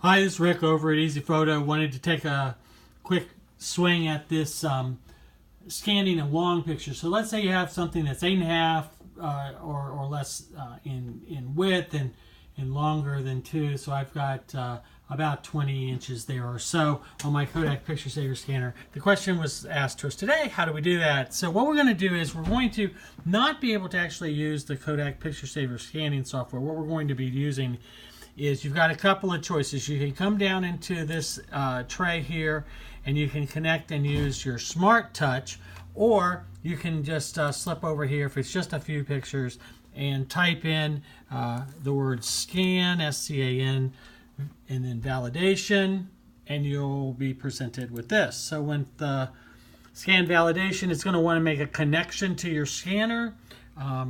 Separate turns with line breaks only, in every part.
Hi, this is Rick over at Easy Photo. Wanted to take a quick swing at this scanning a long picture. So let's say you have something that's 8.5 or less in width and longer than 2. So I've got about 20 inches there or so on my Kodak Picture Saver scanner. The question was asked to us today, how do we do that? So what we're going to do is we're going to not be able to actually use the Kodak Picture Saver scanning software. What we're going to be using is you've got a couple of choices. You can come down into this tray here and you can connect and use your Smart Touch, or you can just slip over here if it's just a few pictures and type in the word scan, S-C-A-N, and then validation, and you'll be presented with this. So when the scan validation, it's going to want to make a connection to your scanner.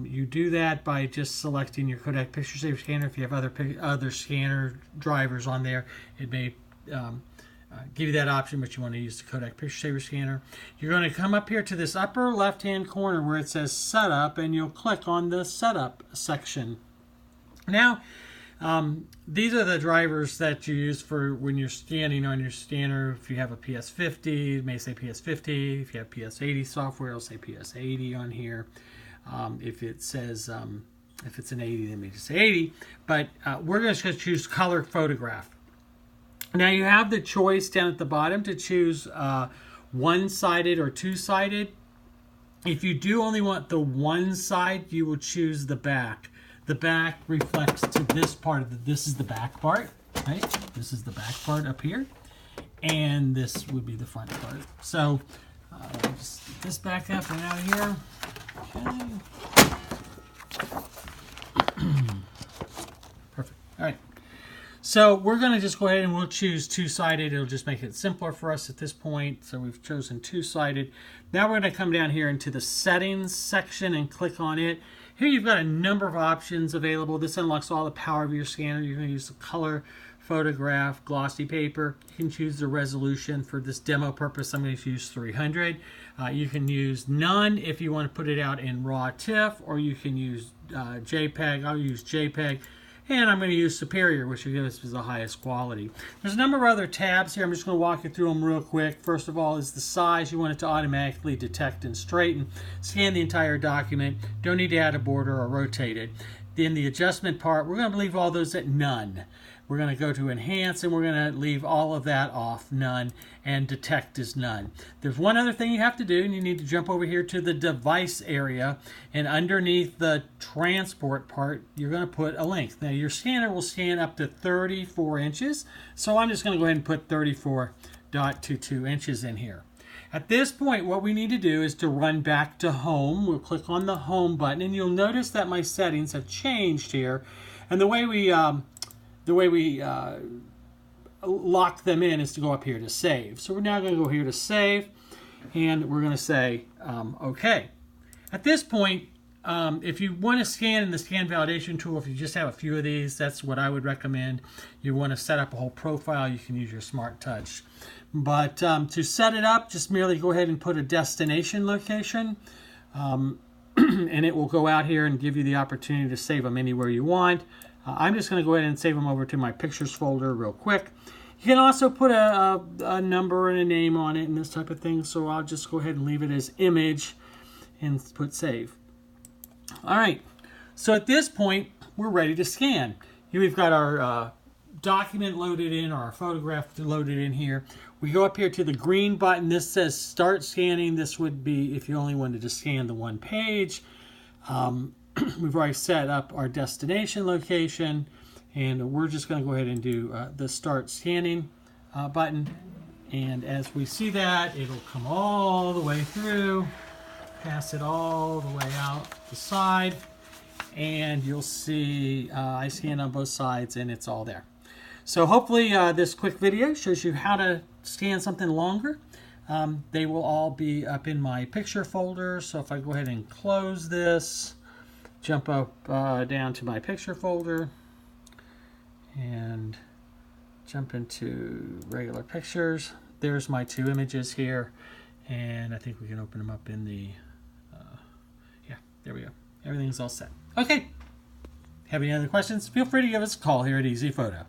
You do that by just selecting your Kodak Picture Saver scanner. If you have other scanner drivers on there, it may give you that option, but you want to use the Kodak Picture Saver scanner. You're going to come up here to this upper left-hand corner where it says Setup, and you'll click on the Setup section. Now, these are the drivers that you use for when you're scanning on your scanner. If you have a PS50, it may say PS50. If you have PS80 software, it'll say PS80 on here. If it says, if it's an 80, then we just say 80. But we're going to choose color photograph. Now you have the choice down at the bottom to choose one-sided or two-sided. If you do only want the one side, you will choose the back. The back reflects to this part of this is the back part, right? This is the back part up here, and this would be the front part. So just get this back up and out of here. Okay. Perfect. All right. So we're going to just go ahead and we'll choose two-sided. It'll just make it simpler for us at this point. So we've chosen two-sided. Now we're going to come down here into the settings section and click on it. Here you've got a number of options available. This unlocks all the power of your scanner. You're going to use the color, photograph, glossy paper. You can choose the resolution. For this demo purpose, I'm going to use 300. You can use none if you want to put it out in raw TIFF, or you can use JPEG. I'll use JPEG. And I'm going to use Superior, which will give us the highest quality. There's a number of other tabs here. I'm just going to walk you through them real quick. First of all is the size. You want it to automatically detect and straighten. Scan the entire document. Don't need to add a border or rotate it. Then the adjustment part, we're going to leave all those at none. We're going to go to Enhance, and we're going to leave all of that off, none, and Detect is none. There's one other thing you have to do, and you need to jump over here to the Device area, and underneath the Transport part, you're going to put a length. Now, your scanner will scan up to 34 inches, so I'm just going to go ahead and put 34.22 inches in here. At this point, what we need to do is to run back to Home. We'll click on the Home button, and you'll notice that my settings have changed here, and the way we lock them in is to go up here to Save. So we're now going to go here to Save, and we're going to say OK. At this point, if you want to scan in the Scan Validation tool, if you just have a few of these, that's what I would recommend. You want to set up a whole profile, you can use your Smart Touch. But to set it up, just merely go ahead and put a destination location, and it will go out here and give you the opportunity to save them anywhere you want. I'm just going to go ahead and save them over to my Pictures folder real quick. You can also put a number and a name on it and this type of thing, so I'll just go ahead and leave it as Image and put Save. All right, so at this point, we're ready to scan. Here we've got our document loaded in, or our photograph loaded in here. We go up here to the green button. This says Start Scanning. This would be if you only wanted to scan the one page. We've already set up our destination location, and we're just going to go ahead and do the Start Scanning button. And as we see that, it'll come all the way through, pass it all the way out the side, and you'll see I scanned on both sides, and it's all there. So hopefully this quick video shows you how to scan something longer. They will all be up in my picture folder. So if I go ahead and close this, jump up down to my picture folder and jump into regular pictures. There's my two images here, and I think we can open them up in the yeah, there we go. Everything's all set. Okay, have any other questions? Feel free to give us a call here at Easy Photo.